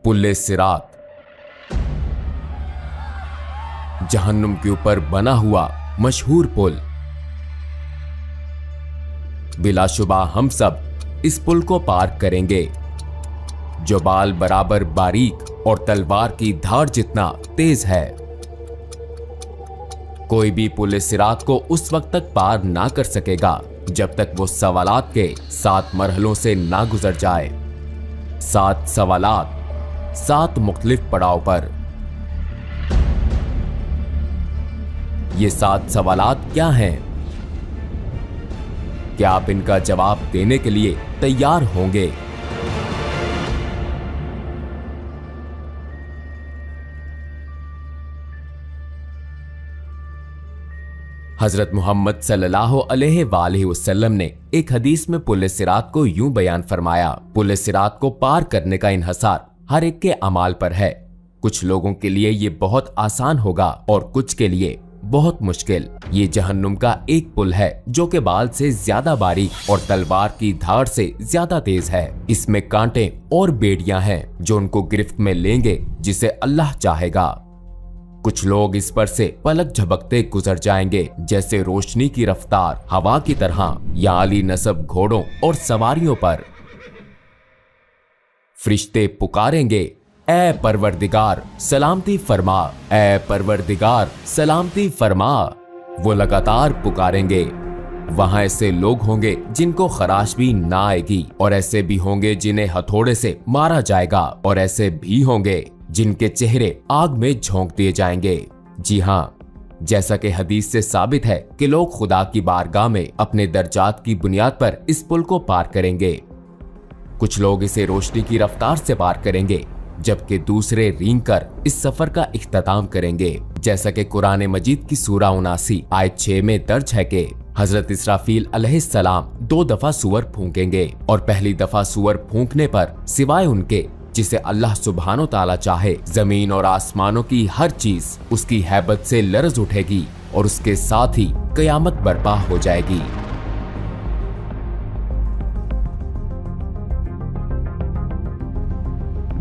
पुल सिरात, जहन्नुम के ऊपर बना हुआ मशहूर पुल। बिलाशुबा हम सब इस पुल को पार करेंगे, जो बाल बराबर बारीक और तलवार की धार जितना तेज है। कोई भी पुल सिरात को उस वक्त तक पार ना कर सकेगा जब तक वो सवालात के 7 मरहलों से ना गुजर जाए। 7 सवालात, 7 मुख्तलिफ पड़ाव पर। ये 7 सवालात क्या हैं? क्या आप इनका जवाब देने के लिए तैयार होंगे? हजरत मोहम्मद सल्लल्लाहु अलैहि वसल्लम ने एक हदीस में पुल सिरात को यूं बयान फरमाया, पुल सिरात को पार करने का इन्हसार हर एक के अमाल पर है। कुछ लोगों के लिए ये बहुत आसान होगा और कुछ के लिए बहुत मुश्किल। ये जहन्नुम का एक पुल है जो के बाल से ज्यादा बारीक और तलवार की धार से ज्यादा तेज है। इसमें कांटे और बेड़ियां हैं जो उनको गिरफ्त में लेंगे जिसे अल्लाह चाहेगा। कुछ लोग इस पर से पलक झपकते गुजर जाएंगे जैसे रोशनी की रफ्तार हवा की तरह, या आली नस्ब घोड़ों और सवारियों पर। फरिश्ते पुकारेंगे, ऐ परवरदिगार सलामती फरमा, ऐ परवरदिगार सलामती फरमा। वो लगातार पुकारेंगे। वहां ऐसे लोग होंगे जिनको खराश भी ना आएगी, और ऐसे भी होंगे जिन्हें हथौड़े से मारा जाएगा, और ऐसे भी होंगे जिनके चेहरे आग में झोंक दिए जाएंगे। जी हाँ, जैसा कि हदीस से साबित है कि लोग खुदा की बारगाह में अपने दर्जात की बुनियाद पर इस पुल को पार करेंगे। कुछ लोग इसे रोशनी की रफ्तार से पार करेंगे, जबकि दूसरे रेंग कर इस सफर का इख्तिताम करेंगे। जैसा कि कुरान मजीद की सूरा 79 आयत 6 में दर्ज है कि हजरत इसराफील अलैहिस्सलाम 2 दफा सूअर फूंकेंगे, और पहली दफा सूअर फूंकने पर सिवाय उनके जिसे अल्लाह सुब्हानो ताला चाहे, जमीन और आसमानों की हर चीज उसकी हैबत से लरज उठेगी, और उसके साथ ही कयामत बर्पा हो जाएगी।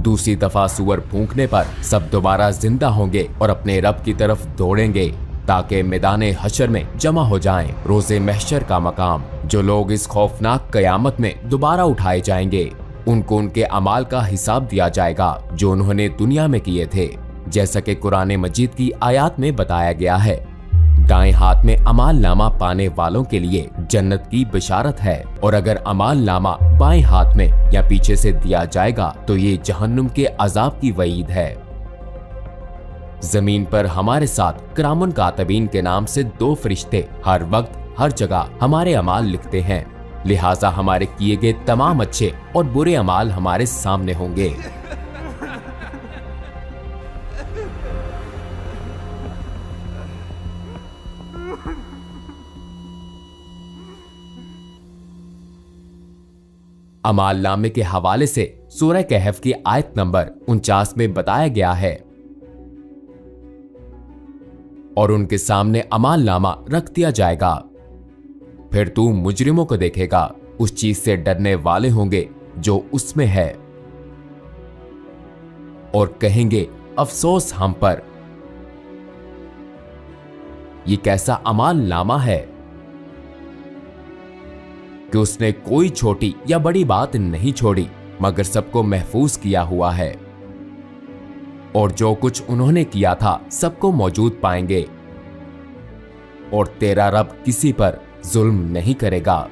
दूसरी दफा सूअर फूंकने पर सब दोबारा जिंदा होंगे और अपने रब की तरफ दौड़ेंगे ताकि मैदाने हशर में जमा हो जाएं, रोजे महशर का मकाम। जो लोग इस खौफनाक कयामत में दोबारा उठाए जाएंगे, उनको उनके अमाल का हिसाब दिया जाएगा जो उन्होंने दुनिया में किए थे। जैसा कि कुरान मजीद की आयत में बताया गया है, दाएं हाथ में अमाल नामा पाने वालों के लिए जन्नत की बिशारत है, और अगर अमाल नामा बाएं हाथ में या पीछे से दिया जाएगा तो ये जहन्नुम के अजाब की वईद है। जमीन पर हमारे साथ किरामुन कातिबीन के नाम से 2 फरिश्ते हर वक्त हर जगह हमारे अमाल लिखते हैं, लिहाजा हमारे किए गए तमाम अच्छे और बुरे अमाल हमारे सामने होंगे। अमाल नामे के हवाले से सूरह कहफ की आयत नंबर 49 में बताया गया है, और उनके सामने अमाल नामा रख दिया जाएगा। फिर तू मुजरिमों को देखेगा, उस चीज से डरने वाले होंगे जो उसमें है, और कहेंगे अफसोस हम पर। ये कैसा अमाल नामा है कि उसने कोई छोटी या बड़ी बात नहीं छोड़ी, मगर सबको महफूज किया हुआ है, और जो कुछ उन्होंने किया था सबको मौजूद पाएंगे, और तेरा रब किसी पर जुल्म नहीं करेगा।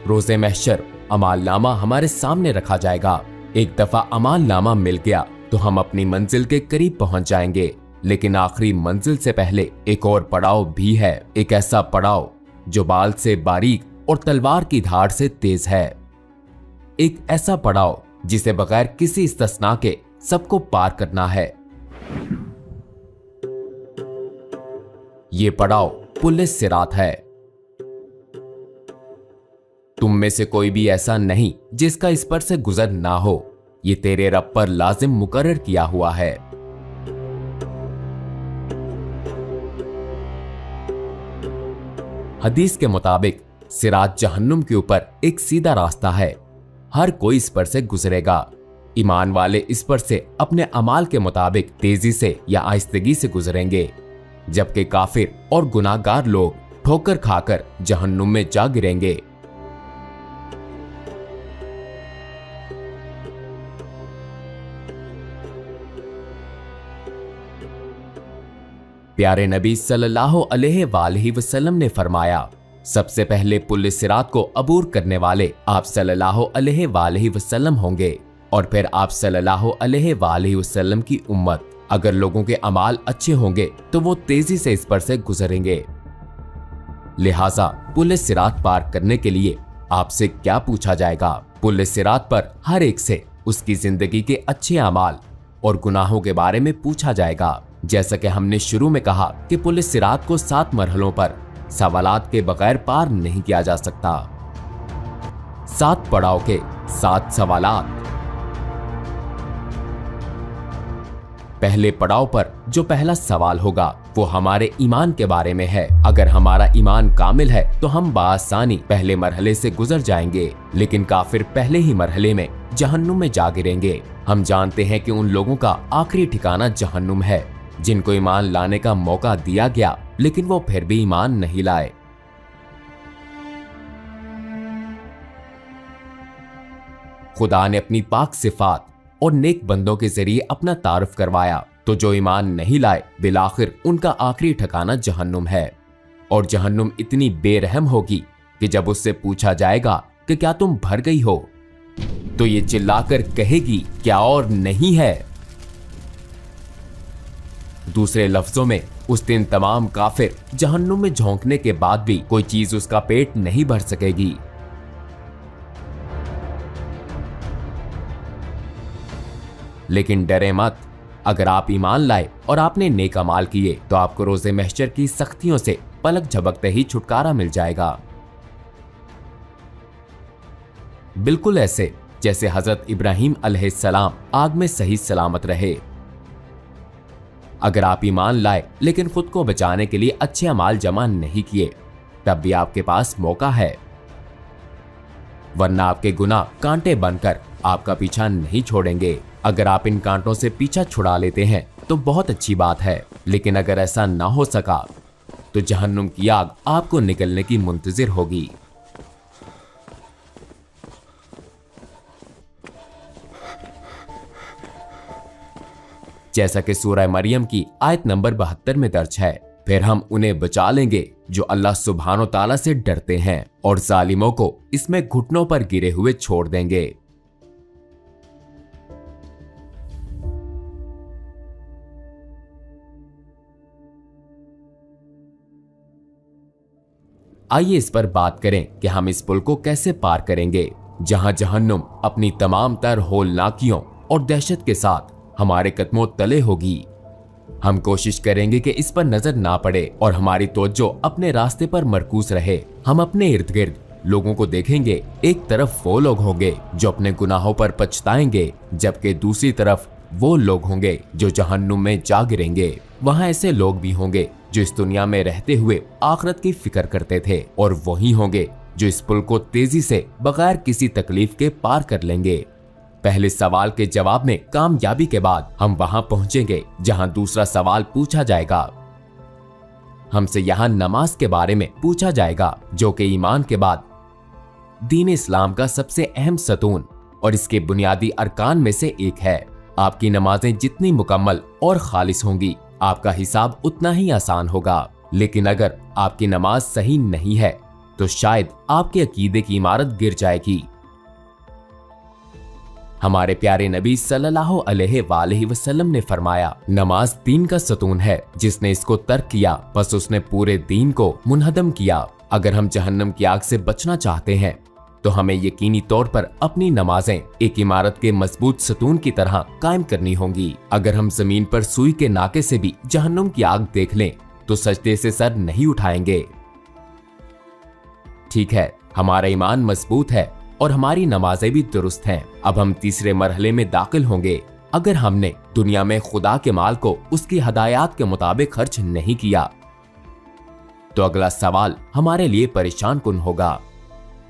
रोजे महशर अमाल नामा हमारे सामने रखा जाएगा। एक दफा अमाल नामा मिल गया तो हम अपनी मंजिल के करीब पहुंच जाएंगे, लेकिन आखिरी मंजिल से पहले एक और पड़ाव भी है, एक ऐसा पड़ाव जो बाल से बारीक और तलवार की धार से तेज है। एक ऐसा पड़ाव जिसे बगैर किसी इस्तिस्ना के सबको पार करना है। ये पड़ाव पुल सिरात है। तुम में से कोई भी ऐसा नहीं जिसका इस पर से गुजर ना हो। ये तेरे रब पर लाजिम मुकर्रर किया हुआ है। हदीस के मुताबिक सिरात जहन्नुम के ऊपर एक सीधा रास्ता है, हर कोई इस पर से गुजरेगा। ईमान वाले इस पर से अपने अमाल के मुताबिक तेजी से या आहिस्तगी से गुजरेंगे, जबकि काफिर और गुनाहगार लोग ठोकर खाकर जहन्नुम में जा गिरेंगे। प्यारे नबी सल्लल्लाहु अलैहि वसल्लम ने फरमाया, सबसे पहले पुल सिरात को अबूर करने वाले आप सल्लल्लाहु अलैहि वसल्लम होंगे और फिर आप सल्लल्लाहु अलैहि वसल्लम की उम्मत। अगर लोगों के अमाल अच्छे होंगे तो वो तेजी से इस पर से गुजरेंगे। लिहाजा पुल सिरात पार करने के लिए आपसे क्या पूछा जाएगा? पुल सिरात पर हर एक से उसकी जिंदगी के अच्छे अमाल और गुनाहों के बारे में पूछा जाएगा। जैसा कि हमने शुरू में कहा कि पुल सिरात को 7 मरहलों पर सवालात के बगैर पार नहीं किया जा सकता। 7 पड़ाव के 7 सवालात। पहले पड़ाव पर जो पहला सवाल होगा वो हमारे ईमान के बारे में है। अगर हमारा ईमान कामिल है तो हम बासानी पहले मरहले से गुजर जाएंगे, लेकिन काफिर पहले ही मरहले में जहन्नुम में जा गिरेंगे। हम जानते हैं कि उन लोगों का आखिरी ठिकाना जहन्नुम है जिनको ईमान लाने का मौका दिया गया, लेकिन वो फिर भी ईमान नहीं लाए। खुदा ने अपनी पाक सिफात और नेक बंदों के जरिए अपना तारुफ करवाया, तो जो ईमान नहीं लाए बिलाखिर उनका आखिरी ठिकाना जहन्नुम है। और जहन्नुम इतनी बेरहम होगी कि जब उससे पूछा जाएगा कि क्या तुम भर गई हो, तो ये चिल्लाकर कहेगी क्या और नहीं है। दूसरे लफ्जों में उस दिन तमाम काफिर जहन्नुम में झोंकने के बाद भी कोई चीज उसका पेट नहीं भर सकेगी। लेकिन डरे मत, अगर आप ईमान लाए और आपने नेक अमाल किए तो आपको रोज़े महशर की सख्तियों से पलक झपकते ही छुटकारा मिल जाएगा, बिल्कुल ऐसे जैसे हजरत इब्राहिम अलैहिस्सलाम आग में सही सलामत रहे। अगर आप ईमान लाए लेकिन खुद को बचाने के लिए अच्छे अमाल जमा नहीं किए, तब भी आपके पास मौका है, वरना आपके गुनाह कांटे बनकर आपका पीछा नहीं छोड़ेंगे। अगर आप इन कांटों से पीछा छुड़ा लेते हैं तो बहुत अच्छी बात है, लेकिन अगर ऐसा ना हो सका तो जहन्नुम की आग आपको निकलने की मुंतजिर होगी। जैसा कि सूरह मरियम की आयत नंबर 72 में दर्ज है, फिर हम उन्हें बचा लेंगे जो अल्लाह सुब्हानो ताला से डरते हैं और जालिमों को इसमें घुटनों पर गिरे हुए छोड़ देंगे। आइए इस पर बात करें कि हम इस पुल को कैसे पार करेंगे, जहां जहन्नुम अपनी तमाम तर होलनाकियों और दहशत के साथ हमारे कदमों तले होगी। हम कोशिश करेंगे कि इस पर नजर ना पड़े और हमारी तवज्जो अपने रास्ते पर मरकूज रहे। हम अपने इर्द गिर्द लोगों को देखेंगे। एक तरफ वो लोग होंगे जो अपने गुनाहों पर पछताएंगे, जबकि दूसरी तरफ वो लोग होंगे जो जहन्नुम में जा गिरेंगे। वहां ऐसे लोग भी होंगे जो इस दुनिया में रहते हुए आखिरत की फिक्र करते थे, और वही होंगे जो इस पुल को तेजी से बगैर किसी तकलीफ के पार कर लेंगे। पहले सवाल के जवाब में कामयाबी के बाद हम वहां पहुंचेंगे जहां दूसरा सवाल पूछा जाएगा। हमसे यहां नमाज के बारे में पूछा जाएगा, जो कि ईमान के बाद दीन इस्लाम का सबसे अहम सतून और इसके बुनियादी अरकान में से एक है। आपकी नमाजें जितनी मुकम्मल और खालिस होंगी, आपका हिसाब उतना ही आसान होगा। लेकिन अगर आपकी नमाज सही नहीं है तो शायद आपके अकीदे की इमारत गिर जाएगी। हमारे प्यारे नबी सल्लल्लाहु अलैहि वसल्लम ने फरमाया, नमाज दीन का सतून है, जिसने इसको तर्क किया बस उसने पूरे दीन को मुनहदम किया। अगर हम जहन्नम की आग से बचना चाहते हैं तो हमें यकीनी तौर पर अपनी नमाजें एक इमारत के मजबूत सतून की तरह कायम करनी होंगी। अगर हम जमीन पर सुई के नाके से भी जहन्नुम की आग देख लें तो सजदे से सर नहीं उठाएंगे। ठीक है, हमारा ईमान मजबूत है और हमारी नमाजें भी दुरुस्त हैं। अब हम तीसरे मरहले में दाखिल होंगे। अगर हमने दुनिया में खुदा के माल को उसकी हदायत के मुताबिक खर्च नहीं किया तो अगला सवाल हमारे लिए परेशान कुन होगा,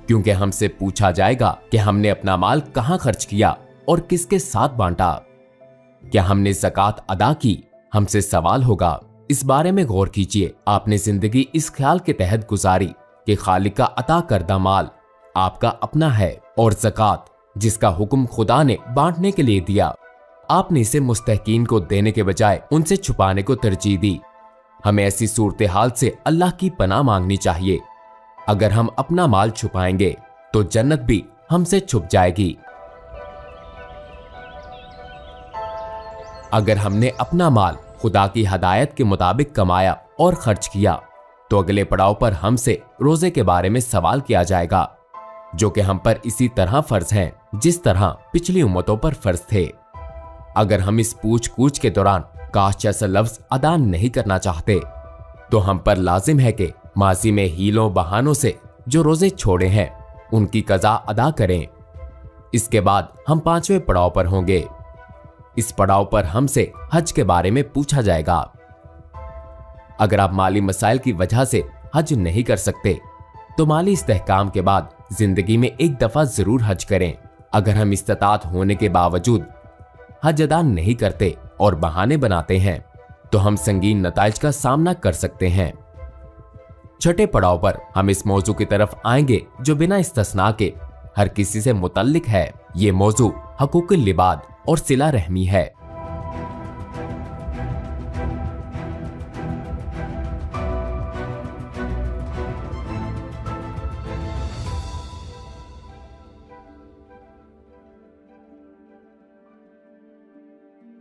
क्योंकि हमसे पूछा जाएगा कि हमने अपना माल कहां खर्च किया और किसके साथ बांटा। क्या हमने ज़कात अदा की? हमसे सवाल होगा। इस बारे में गौर कीजिए। आपने जिंदगी इस ख्याल के तहत गुजारी कि खालिक का अता करदा माल आपका अपना है और ज़कात जिसका हुक्म खुदा ने बांटने के लिए दिया, आपने इसे मुस्तहकीन को देने के बजाय उनसे छुपाने को तरजीह दी। हमें ऐसी सूरत हाल से अल्लाह की पनाह मांगनी चाहिए। अगर हम अपना माल छुपाएंगे तो जन्नत भी हमसे छुप जाएगी। अगर हमने अपना माल खुदा की हदायत के मुताबिक कमाया और खर्च किया तो अगले पड़ाव पर हमसे रोजे के बारे में सवाल किया जाएगा, जो कि हम पर इसी तरह फर्ज हैं जिस तरह पिछली उम्मतों पर फर्ज थे। अगर हम इस पूछ कूछ के दौरान काश जैसा लफ्ज अदा नहीं करना चाहते तो हम पर लाजिम है कि माजी में हीलों बहानों से जो रोजे छोड़े हैं उनकी कज़ा अदा करें। इसके बाद हम 5वें पड़ाव पर होंगे। इस पड़ाव पर हमसे हज के बारे में पूछा जाएगा। अगर आप माली मसाइल की वजह से हज नहीं कर सकते तो माली इस्तेहकाम के बाद जिंदगी में एक दफा जरूर हज करें। अगर हम इस्तात होने के बावजूद हज अदा नहीं करते और बहाने बनाते हैं तो हम संगीन नताइज का सामना कर सकते हैं। छठे पड़ाव पर हम इस मौजू की तरफ आएंगे जो बिना इस्तिस्ना के हर किसी से मुतल्लिक है। ये मौजू हकूकुल लिबाद और सिला रहमी है।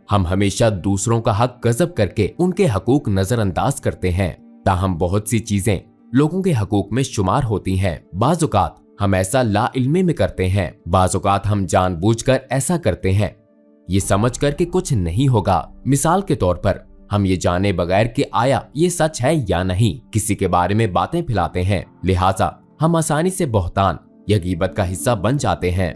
हम हमेशा दूसरों का हक गजब करके उनके हकूक नजरअंदाज करते हैं, ताहम बहुत सी चीजें लोगों के हकूक में शुमार होती हैं। बाज़ औक़ात हम ऐसा ला इल्मी में करते हैं, बाज़ औक़ात हम जानबूझकर ऐसा करते हैं ये समझ कर कि कुछ नहीं होगा। मिसाल के तौर पर हम ये जाने बगैर कि आया ये सच है या नहीं किसी के बारे में बातें फैलाते हैं, लिहाजा हम आसानी से बहतान या गीबत का हिस्सा बन जाते हैं।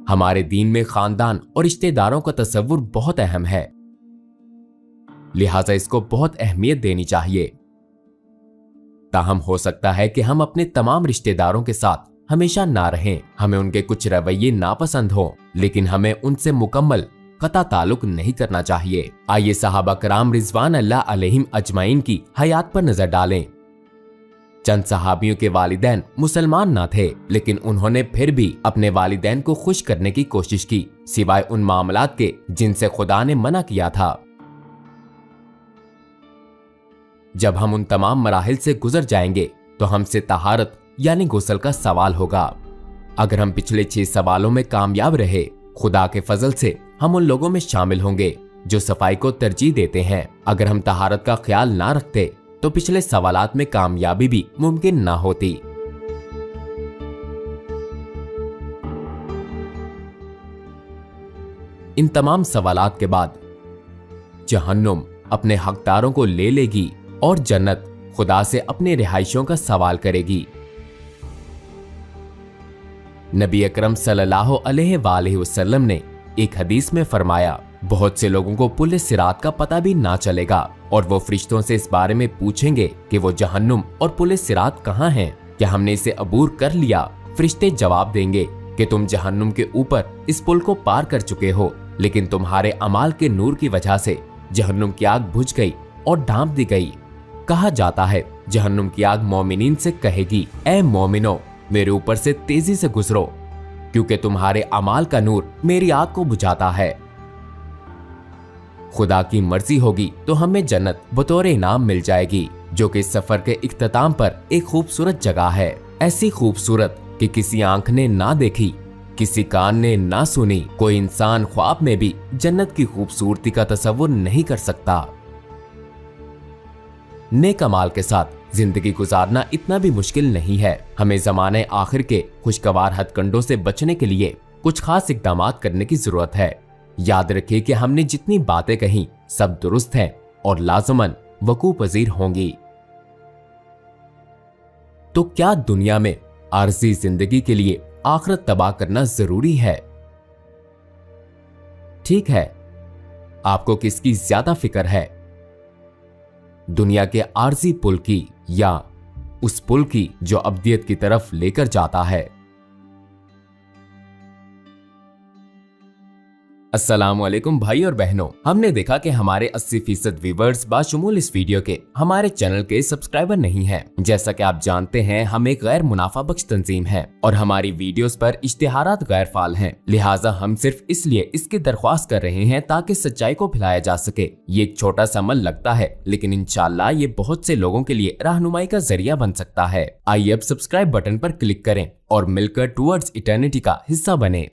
हमारे दीन में खानदान और रिश्तेदारों का तस्वुर बहुत अहम है, लिहाजा इसको बहुत अहमियत देनी चाहिए। ताहम हो सकता है कि हम अपने तमाम रिश्तेदारों के साथ हमेशा ना रहें, हमें उनके कुछ रवैये नापसंद हो, लेकिन हमें उनसे मुकम्मल कता ताल्लुक नहीं करना चाहिए। आइए सहाबा कराम रिजवान अल्लाह अलैहिम अजमाइन की हयात पर नजर डालें। चंद सहाबियों के वालिदैन मुसलमान ना थे, लेकिन उन्होंने फिर भी अपने वालिदैन को खुश करने की कोशिश की, सिवाय उन मामलात के जिनसे खुदा ने मना किया था। जब हम उन तमाम मराहिल से गुजर जाएंगे तो हमसे तहारत यानी गुस्ल का सवाल होगा। अगर हम पिछले 6 सवालों में कामयाब रहे, खुदा के फजल से हम उन लोगों में शामिल होंगे जो सफाई को तरजीह देते हैं। अगर हम तहारत का ख्याल ना रखते तो पिछले सवालात में कामयाबी भी मुमकिन ना होती। इन तमाम सवालात के बाद जहन्नुम अपने हकदारों को ले लेगी और जन्नत खुदा से अपने रिहाइशों का सवाल करेगी। नबी अकरम सल्लल्लाहु अलैहि वसल्लम ने एक हदीस में फरमाया, बहुत से लोगों को पुलिस सिरात का पता भी ना चलेगा और वो फरिश्तों से इस बारे में पूछेंगे कि वो जहन्नुम और पुलिस सिरात कहाँ हैं, क्या हमने इसे अबूर कर लिया। फरिश्ते जवाब देंगे कि तुम जहन्नुम के ऊपर इस पुल को पार कर चुके हो, लेकिन तुम्हारे अमाल के नूर की वजह से जहन्नुम की आग बुझ गई और ढांप दी गई। कहा जाता है जहन्नुम की आग मोमिनीन से कहेगी, ए मोमिनो मेरे ऊपर से तेजी से गुजरो, क्योंकि तुम्हारे अमाल का नूर मेरी आग को बुझाता है। खुदा की मर्जी होगी तो हमें जन्नत बतौर इनाम मिल जाएगी, जो कि सफर के इख्तिताम पर एक खूबसूरत जगह है, ऐसी खूबसूरत कि किसी आंख ने ना देखी, किसी कान ने ना सुनी, कोई इंसान ख्वाब में भी जन्नत की खूबसूरती का तस्वुर नहीं कर सकता। नेक अमाल के साथ जिंदगी गुजारना इतना भी मुश्किल नहीं है। हमें ज़माने आखिर के खुशगवार हथकंडों से बचने के लिए कुछ खास इक़दाम करने की जरूरत है। याद रखिए कि हमने जितनी बातें कही सब दुरुस्त हैं और लाज़मन वकू पजीर होंगी। तो क्या दुनिया में आरज़ी जिंदगी के लिए आखिरत तबाह करना जरूरी है? ठीक है, आपको किसकी ज्यादा फिक्र है, दुनिया के आरज़ी पुल की या उस पुल की जो अब्दियत की तरफ लेकर जाता है। अस्सलामुअलैकुम भाई और बहनों, हमने देखा कि हमारे 80% व्यूवर्स बाशमूल इस वीडियो के हमारे चैनल के सब्सक्राइबर नहीं हैं। जैसा कि आप जानते हैं, हम एक गैर मुनाफा बख्श तंजीम है और हमारी वीडियोस पर इश्तिहारात गैर फाल हैं। लिहाजा हम सिर्फ इसलिए इसकी दरख्वास्त कर रहे हैं ताकि सच्चाई को फैलाया जा सके। ये एक छोटा सा अमल लगता है, लेकिन इंशाल्लाह ये बहुत से लोगों के लिए रहनुमाई का जरिया बन सकता है। आइए अब सब्सक्राइब बटन पर क्लिक करें और मिलकर टुवर्ड्स इटर्निटी का हिस्सा बने।